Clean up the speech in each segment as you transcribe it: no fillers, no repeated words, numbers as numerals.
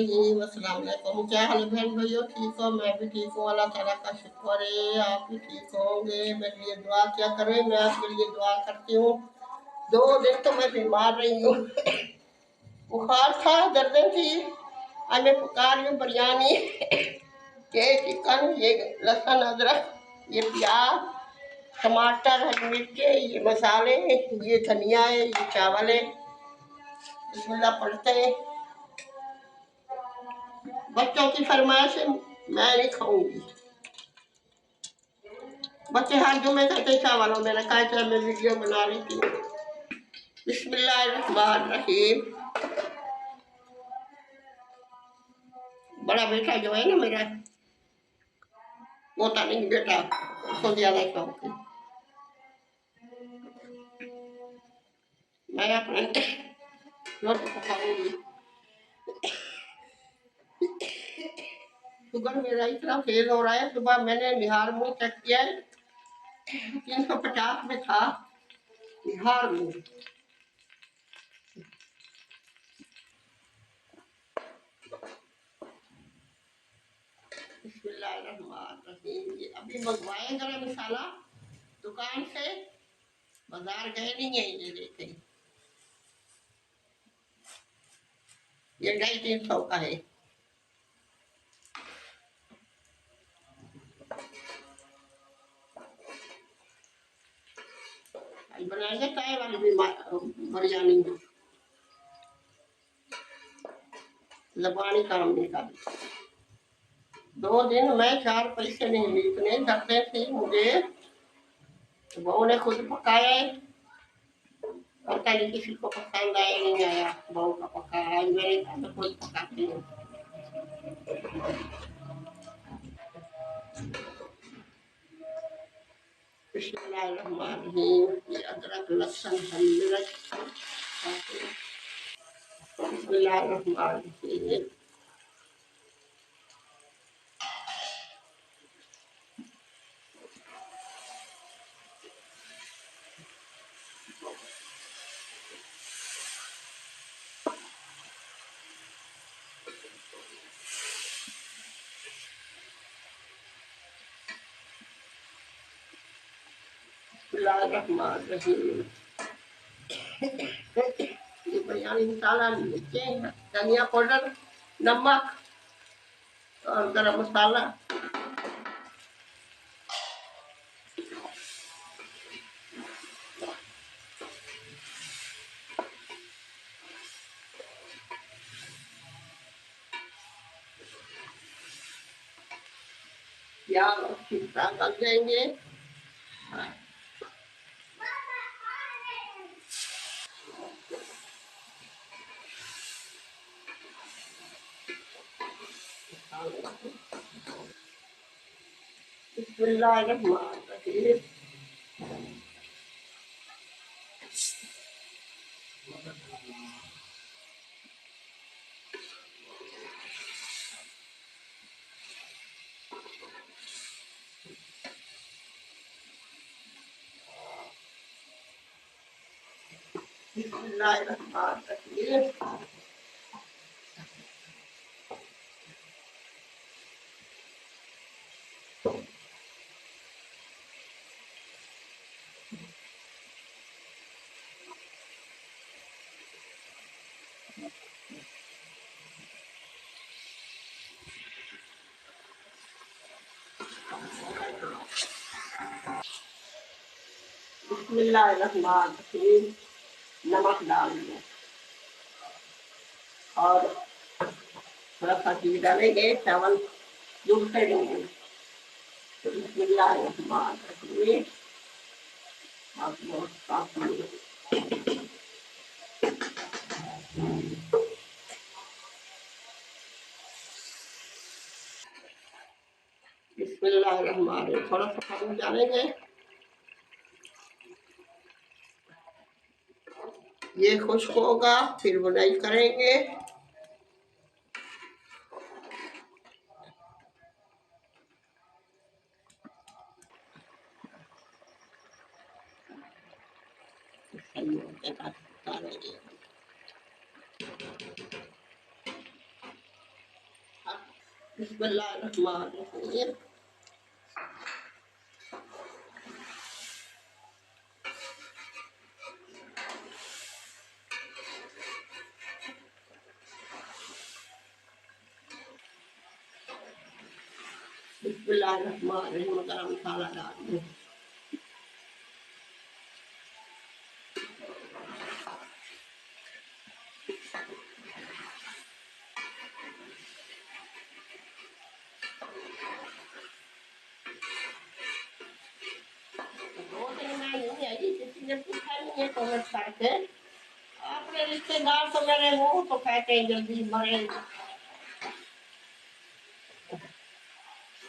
अस्सलाम वालेकुम। क्या हाल है बहन भाइयों, ठीक हो? मैं भी ठीक हूँ, अल्लाह ताला का शुक्र है। आप भी ठीक होंगे, मेरे लिए दुआ क्या करें, मैं आपके लिए दुआ करती हूँ। 2 दिन तो मैं बीमार रही हूँ। बुखार था, दर्दें थी। आज मैं पका रही हूँ बिरयानी। ये चिकन, ये लहसुन अदरक, ये प्याज, टमाटर, हरी मिर्ची, ये मसाले, ये धनिया है, ये चावल है। बिस्मिल्लाह पढ़ते हैं। बच्चों की फरमाइश है, मैं नहीं खाऊंगी। बच्चे हर जुमे कहते चावल, मैंने कहा चाहे मैं वीडियो बना रही थी। बिस्मिल्लाहिर्रहमानिर्रहीम। बड़ा बेटा जो है ना मेरा, मोटा नहीं बेटा, उसको ज्यादा शौक है। मैं अपने रोटी पकाऊंगी। शुगर मेरा इतना फेल हो रहा है, सुबह मैंने बिहार में चेक किया है, 350 में था बिहार में। बिस्मिल्लाहिर्रहमानिर्रहीम। ये अभी मंगवाए गरम मसाला दुकान से, बाजार गए नहीं है। ये देखें, ये 250-300 का है। आज बनाएंगे चाय वाली भी बिरयानी, लबानी काम नहीं कर। 2 दिन मैं 4 पैसे नहीं ली, इतने डरते थे मुझे। तो बहू ने खुद पकाया, पता नहीं किसी को पसंद आया नहीं आया बहू का पकाया। आज मेरे घर में खुद पकाती हूँ। बिस्मिल्लाहिर्रहमानिर्रहीम। ये अदरक लहसुन हरी मिर्च। बिस्मिल्लाहिर्रहमानिर्रहीम। बिस्मिल्लाहिर्रहमानिर्रहीम। ये बिरयानी मसाला, मिर्ची, धनिया पाउडर, नमक और गरम मसाला। प्याज अच्छी तरह गल जाएंगे। बिस्मिल्लाहिर्रहमानिर्रहीम। बिस्मिल्लाहिर्रहमानिर्रहीम। बिस्मिल्लाहिर्रहमानिर्रहीम। नमक डाल दिया और थोड़ा सा घी डालेंगे, चावल दूध से देंगे। बिस्मिल्लाहिर्रहमानिर्रहीम। आप बहुत साफ करिए। बिस्मिल्लाहिर्रहमानिर्रहीम। थोड़ा सा पानी डालेंगे, ये खुश्क होगा, फिर बुनाई करेंगे। बिस्मिल्लाहिर्रहमानिर्रहीम। बिस्मिल्लाहिर्रहमानिर्रहीम। गरम मसाला डाल दूँ। दो दिन में नहीं आई, किसी ने पूछा नहीं है कमेंट करके। अपने रिश्तेदार तो मेरे मुंह तो कहते हैं जल्दी मरे।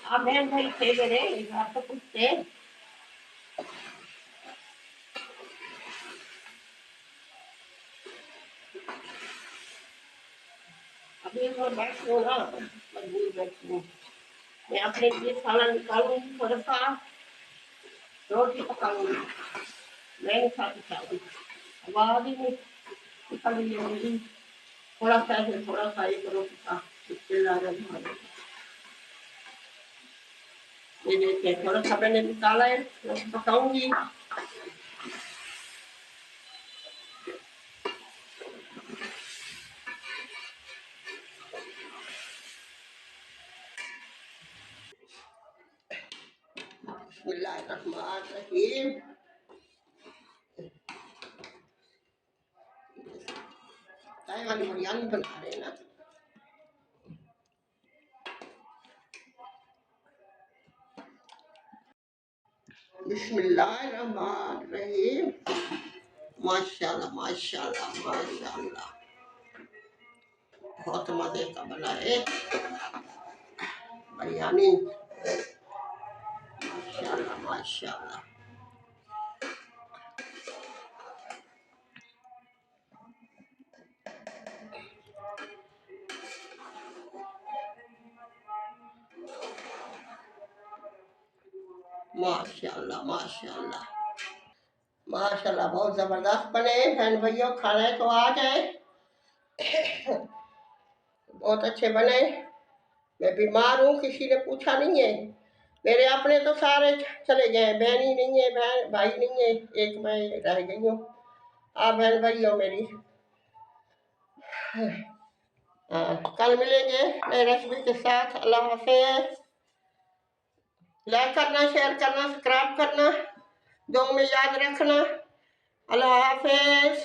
आप बहन भाई थे मेरे, आप तो पूछते। अभी मैं बैठी हूँ ना, मजबूर बैठी हूँ। मैं अपने लिए खाना निकालूंगी, थोड़ा सा रोटी पकाऊंगी। मैं नहीं खाती चावल, आवाज ही नहीं निकल रही है मेरी। थोड़ा सा है, थोड़ा सा एक रोटी का चिल्ला रहा है। ये देखिए थोड़ा सा मैंने निकाला है, रोटी पकाऊंगी। बिस्मिल्लाहिर्रहमानिर्रहीम। चाय वाली बिरयानी बना रहे हैं ना। बिस्मिल्लाहिर्रहमानिर्रहीम। माशाल्लाह माशाल्लाह माशाल्लाह, बहुत मजे का बना है बिरयानी। माशाल्लाह माशाल्लाह। माशाल्लाह माशाल्लाह माशाल्लाह, बहुत जबरदस्त बने। बहन भैया खाने तो आ जाए। बहुत अच्छे बने। मैं बीमार हूँ, किसी ने पूछा नहीं है। मेरे अपने तो सारे चले गए, बहन ही नहीं है, बहन भाई नहीं है, एक मैं रह गई हूँ। आप बहन भाई हो मेरी। कल मिलेंगे नए रेसिपी के साथ। अल्लाह हाफिज। लाइक करना, शेयर करना, सब्सक्राइब करना, दुआ में याद रखना। अल्लाह हाफिज।